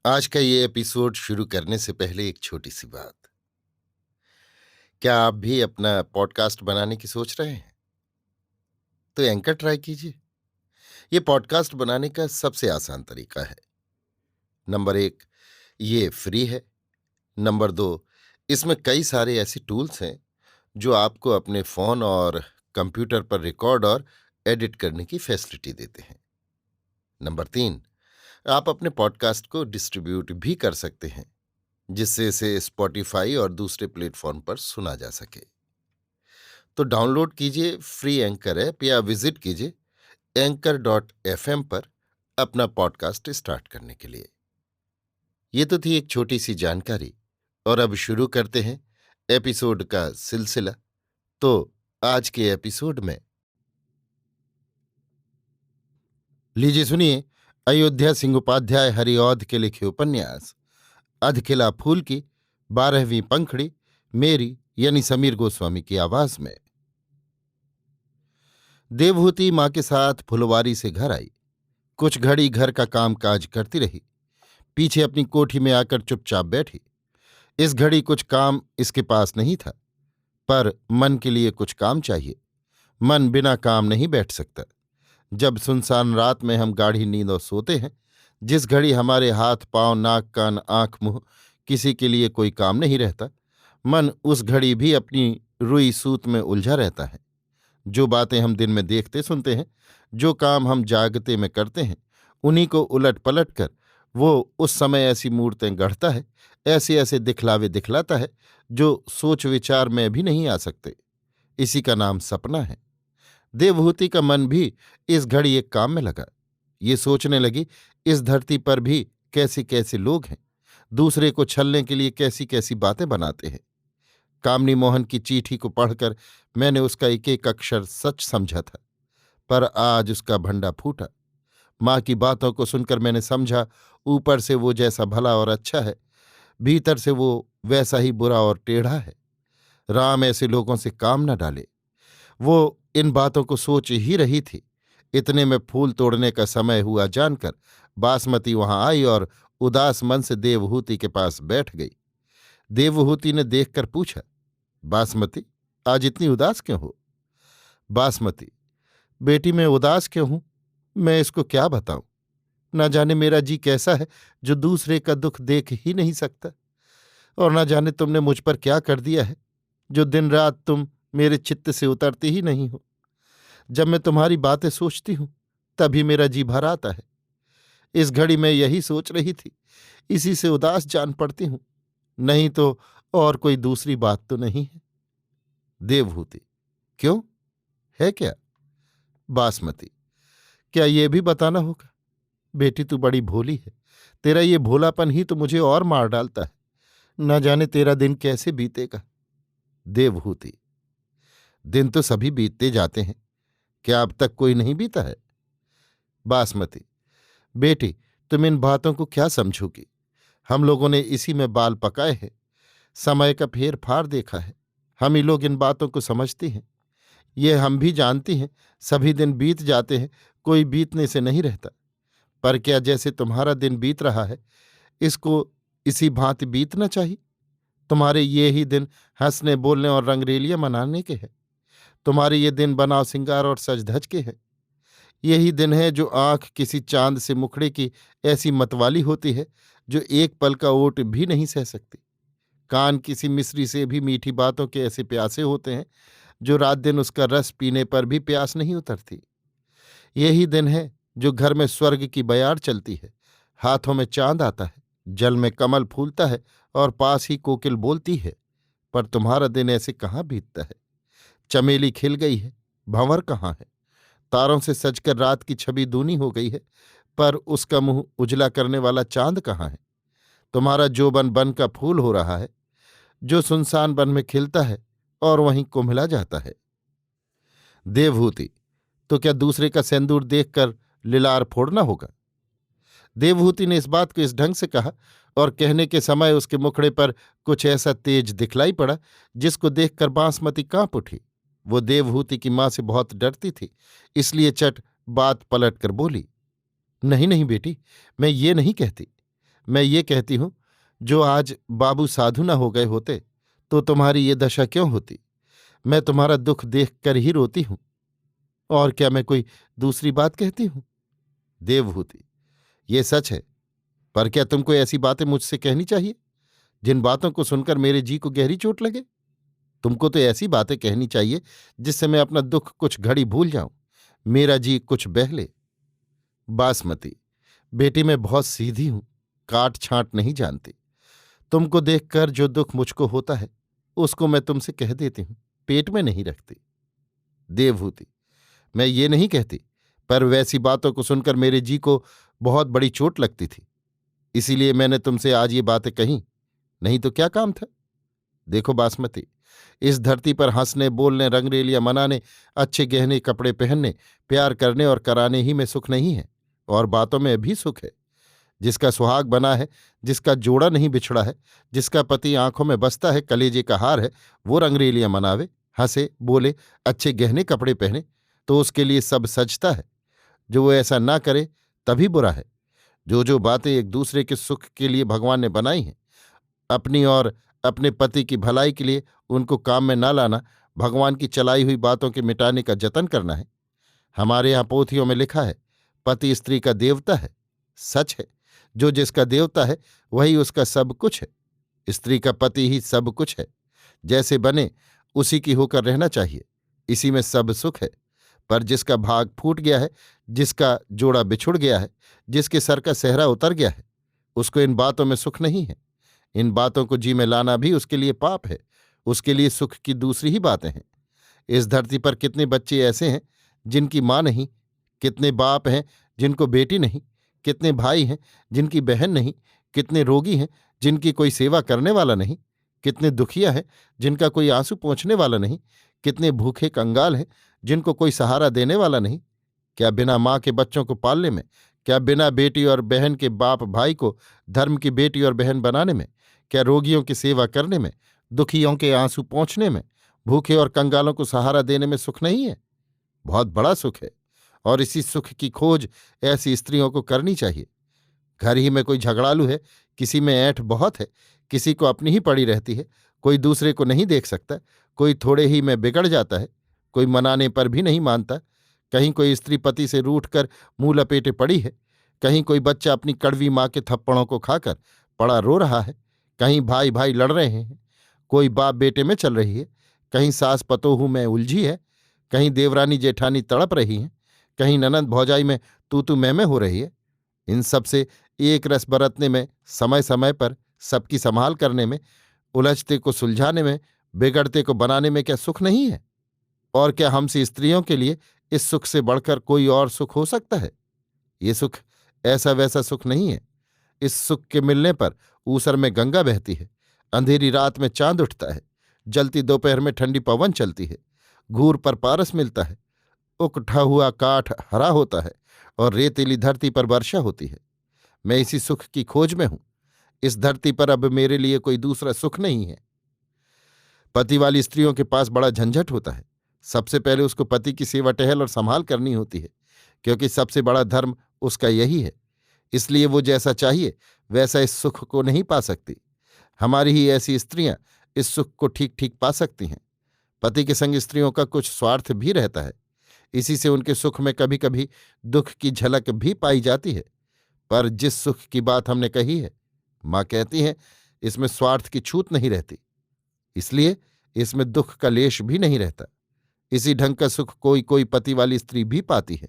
आज का ये एपिसोड शुरू करने से पहले एक छोटी सी बात। क्या आप भी अपना पॉडकास्ट बनाने की सोच रहे हैं? तो एंकर ट्राई कीजिए। ये पॉडकास्ट बनाने का सबसे आसान तरीका है। नंबर 1, ये फ्री है। नंबर 2, इसमें कई सारे ऐसे टूल्स हैं जो आपको अपने फोन और कंप्यूटर पर रिकॉर्ड और एडिट करने की फैसिलिटी देते हैं। नंबर 3, आप अपने पॉडकास्ट को डिस्ट्रीब्यूट भी कर सकते हैं, जिससे इसे स्पॉटिफाई और दूसरे प्लेटफॉर्म पर सुना जा सके। तो डाउनलोड कीजिए फ्री एंकर ऐप या विजिट कीजिए anchor.fm पर अपना पॉडकास्ट स्टार्ट करने के लिए। ये तो थी एक छोटी सी जानकारी, और अब शुरू करते हैं एपिसोड का सिलसिला। तो आज के एपिसोड में लीजिए सुनिए अयोध्या सिंह उपाध्याय हरिऔध के लिखे उपन्यास अधकिला फूल की 12वीं पंखड़ी, मेरी यानी समीर गोस्वामी की आवाज में। देवहूति मां के साथ फुलवारी से घर आई। कुछ घड़ी घर का काम काज करती रही, पीछे अपनी कोठी में आकर चुपचाप बैठी। इस घड़ी कुछ काम इसके पास नहीं था, पर मन के लिए कुछ काम चाहिए। मन बिना काम नहीं बैठ सकता। जब सुनसान रात में हम गाढ़ी नींदों सोते हैं, जिस घड़ी हमारे हाथ पांव नाक कान आंख मुंह किसी के लिए कोई काम नहीं रहता, मन उस घड़ी भी अपनी रुई सूत में उलझा रहता है। जो बातें हम दिन में देखते सुनते हैं, जो काम हम जागते में करते हैं, उन्हीं को उलट पलट कर वो उस समय ऐसी मूर्तें गढ़ता है, ऐसे ऐसे दिखलावे दिखलाता है जो सोच विचार में भी नहीं आ सकते। इसी का नाम सपना है। देवहूति का मन भी इस घड़ी एक काम में लगा। ये सोचने लगी, इस धरती पर भी कैसे कैसे लोग हैं, दूसरे को छलने के लिए कैसी कैसी बातें बनाते हैं। कामनी मोहन की चिट्ठी को पढ़कर मैंने उसका एक एक अक्षर सच समझा था, पर आज उसका भंडा फूटा। माँ की बातों को सुनकर मैंने समझा, ऊपर से वो जैसा भला और अच्छा है, भीतर से वो वैसा ही बुरा और टेढ़ा है। राम ऐसे लोगों से काम न डाले। वो इन बातों को सोच ही रही थी, इतने में फूल तोड़ने का समय हुआ जानकर बासमती वहां आई और उदास मन से देवहूति के पास बैठ गई। देवहूति ने देखकर पूछा, बासमती, आज इतनी उदास क्यों हो? बासमती, बेटी मैं उदास क्यों हूं, मैं इसको क्या बताऊं। न जाने मेरा जी कैसा है जो दूसरे का दुख देख ही नहीं सकता, और न जाने तुमने मुझ पर क्या कर दिया है जो दिन रात तुम मेरे चित्त से उतरती ही नहीं हो। जब मैं तुम्हारी बातें सोचती हूं तभी मेरा जी भर आता है। इस घड़ी मैं यही सोच रही थी, इसी से उदास जान पड़ती हूं, नहीं तो और कोई दूसरी बात तो नहीं है। देवहूति, क्यों, है क्या? बासमती, क्या ये भी बताना होगा? बेटी तू बड़ी भोली है, तेरा ये भोलापन ही तो मुझे और मार डालता है। न जाने तेरा दिन कैसे बीतेगा। देवहूति, दिन तो सभी बीतते जाते हैं, क्या अब तक कोई नहीं बीता है? बासमती, बेटी तुम इन बातों को क्या समझोगी, हम लोगों ने इसी में बाल पकाए हैं, समय का फेर फार देखा है, हम ही लोग इन बातों को समझते हैं। ये हम भी जानती हैं, सभी दिन बीत जाते हैं, कोई बीतने से नहीं रहता। पर क्या जैसे तुम्हारा दिन बीत रहा है, इसको इसी भांति बीतना चाहिए? तुम्हारे ये ही दिन हंसने बोलने और रंगरेलियां मनाने के हैं। तुम्हारे ये दिन बनाव सिंगार और सज धज के हैं। यही दिन है जो आंख किसी चांद से मुखड़े की ऐसी मतवाली होती है जो एक पल का ओट भी नहीं सह सकती। कान किसी मिस्री से भी मीठी बातों के ऐसे प्यासे होते हैं जो रात दिन उसका रस पीने पर भी प्यास नहीं उतरती। यही दिन है जो घर में स्वर्ग की बयार चलती है, हाथों में चांद आता है, जल में कमल फूलता है और पास ही कोकिल बोलती है। पर तुम्हारा दिन ऐसे कहाँ बीतता है। चमेली खिल गई है, भंवर कहाँ है। तारों से सजकर रात की छवि दूनी हो गई है, पर उसका मुंह उजला करने वाला चांद कहाँ है। तुम्हारा जोबन बन का फूल हो रहा है, जो सुनसान वन में खिलता है और वहीं कुम्हला जाता है। देवहूति, तो क्या दूसरे का सेंदूर देखकर लिलार फोड़ना होगा? देवहूति ने इस बात को इस ढंग से कहा और कहने के समय उसके मुखड़े पर कुछ ऐसा तेज दिखलाई पड़ा जिसको देखकर बांसमती कांप उठी। वो देवहूति की मां से बहुत डरती थी, इसलिए चट बात पलट कर बोली, नहीं नहीं बेटी, मैं ये नहीं कहती। मैं ये कहती हूं, जो आज बाबू साधु न हो गए होते तो तुम्हारी ये दशा क्यों होती। मैं तुम्हारा दुख देख कर ही रोती हूं, और क्या मैं कोई दूसरी बात कहती हूं। देवहूति: ये सच है, पर क्या तुमको ऐसी बातें मुझसे कहनी चाहिए जिन बातों को सुनकर मेरे जी को गहरी चोट लगे। तुमको तो ऐसी बातें कहनी चाहिए जिससे मैं अपना दुख कुछ घड़ी भूल जाऊं, मेरा जी कुछ बह ले। बासमती: बेटी मैं बहुत सीधी हूं, काट छांट नहीं जानती। तुमको देखकर जो दुख मुझको होता है उसको मैं तुमसे कह देती हूं, पेट में नहीं रखती। देवहूति: मैं ये नहीं कहती, पर वैसी बातों को सुनकर मेरे जी को बहुत बड़ी चोट लगती थी, इसीलिए मैंने तुमसे आज ये बातें कही, नहीं तो क्या काम था। देखो बासमती, इस धरती पर हंसने बोलने रंगरेलियां मनाने अच्छे गहने कपड़े पहनने प्यार करने और कराने ही में सुख नहीं है, और बातों में भी सुख है। जिसका सुहाग बना है, जिसका जोड़ा नहीं बिछड़ा है, जिसका पति आंखों में बसता है, कलेजे का हार है, वो रंगरेलियां मनावे, हंसे बोले, अच्छे गहने कपड़े पहने, तो उसके लिए सब सजता है। जो वो ऐसा ना करे तभी बुरा है। जो बातें एक दूसरे के सुख के लिए भगवान ने बनाई हैं, अपनी और अपने पति की भलाई के लिए उनको काम में ना लाना भगवान की चलाई हुई बातों के मिटाने का जतन करना है। हमारे यहाँ पोथियों में लिखा है, पति स्त्री का देवता है। सच है, जो जिसका देवता है वही उसका सब कुछ है। स्त्री का पति ही सब कुछ है। जैसे बने उसी की होकर रहना चाहिए, इसी में सब सुख है। पर जिसका भाग फूट गया है, जिसका जोड़ा बिछुड़ गया है, जिसके सर का सेहरा उतर गया है, उसको इन बातों में सुख नहीं है। इन बातों को जी में लाना भी उसके लिए पाप है। उसके लिए सुख की दूसरी ही बातें हैं। इस धरती पर कितने बच्चे ऐसे हैं जिनकी माँ नहीं, कितने बाप हैं जिनको बेटी नहीं, कितने भाई हैं जिनकी बहन नहीं, कितने रोगी हैं जिनकी कोई सेवा करने वाला नहीं, कितने दुखिया हैं जिनका कोई आंसू पोंछने वाला नहीं, कितने भूखे कंगाल हैं जिनको कोई सहारा देने वाला नहीं। क्या बिना माँ के बच्चों को पालने में, क्या बिना बेटी और बहन के बाप भाई को धर्म की बेटी और बहन बनाने में, क्या रोगियों की सेवा करने में, दुखियों के आंसू पोंछने में, भूखे और कंगालों को सहारा देने में सुख नहीं है? बहुत बड़ा सुख है, और इसी सुख की खोज ऐसी स्त्रियों को करनी चाहिए। घर ही में कोई झगड़ालू है, किसी में ऐंठ बहुत है, किसी को अपनी ही पड़ी रहती है, कोई दूसरे को नहीं देख सकता, कोई थोड़े ही में बिगड़ जाता है, कोई मनाने पर भी नहीं मानता। कहीं कोई स्त्री पति से रूठकर मुंह लपेटे पड़ी है, कहीं कोई बच्चा अपनी कड़वी माँ के थप्पड़ों को खाकर पड़ा रो रहा है, कहीं भाई भाई लड़ रहे हैं, कोई बाप बेटे में चल रही है, कहीं सास पतोहू में उलझी है, कहीं देवरानी जेठानी तड़प रही हैं, कहीं ननंद भौजाई में तू मैं हो रही है। इन सब से एक रस बरतने में, समय समय पर सबकी संभाल करने में, उलझते को सुलझाने में, बिगड़ते को बनाने में क्या सुख नहीं है? और क्या हमसे स्त्रियों के लिए इस सुख से बढ़कर कोई और सुख हो सकता है? ये सुख ऐसा वैसा सुख नहीं है। इस सुख के मिलने पर ऊसर में गंगा बहती है, अंधेरी रात में चांद उठता है, जलती दोपहर में ठंडी पवन चलती है, घूर पर पारस मिलता है, उकठा हुआ काठ हरा होता है, और रेतीली धरती पर वर्षा होती है। मैं इसी सुख की खोज में हूं। इस धरती पर अब मेरे लिए कोई दूसरा सुख नहीं है। पति वाली स्त्रियों के पास बड़ा झंझट होता है। सबसे पहले उसको पति की सेवा टहल और संभाल करनी होती है, क्योंकि सबसे बड़ा धर्म उसका यही है। इसलिए वो जैसा चाहिए वैसा इस सुख को नहीं पा सकती। हमारी ही ऐसी स्त्रियां इस सुख को ठीक ठीक पा सकती हैं। पति के संग स्त्रियों का कुछ स्वार्थ भी रहता है, इसी से उनके सुख में कभी कभी दुख की झलक भी पाई जाती है। पर जिस सुख की बात हमने कही है, माँ कहती हैं, इसमें स्वार्थ की छूत नहीं रहती, इसलिए इसमें दुख का लेश भी नहीं रहता। इसी ढंग का सुख कोई कोई पति वाली स्त्री भी पाती है,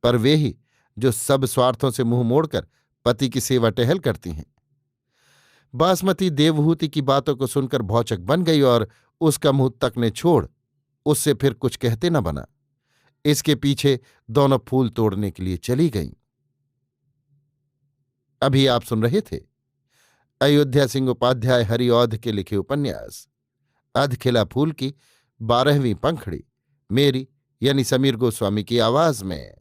पर वे ही जो सब स्वार्थों से मुंह मोड़कर पति की सेवा टहल करती हैं। बासमती देवहूति की बातों को सुनकर भौचक बन गई और उसका मुंह तकने छोड़ उससे फिर कुछ कहते न बना। इसके पीछे दोनों फूल तोड़ने के लिए चली गईं। अभी आप सुन रहे थे अयोध्या सिंह उपाध्याय हरिऔध के लिखे उपन्यास अधखिला फूल की 12वीं पंखड़ी, मेरी यानी समीर गोस्वामी की आवाज में।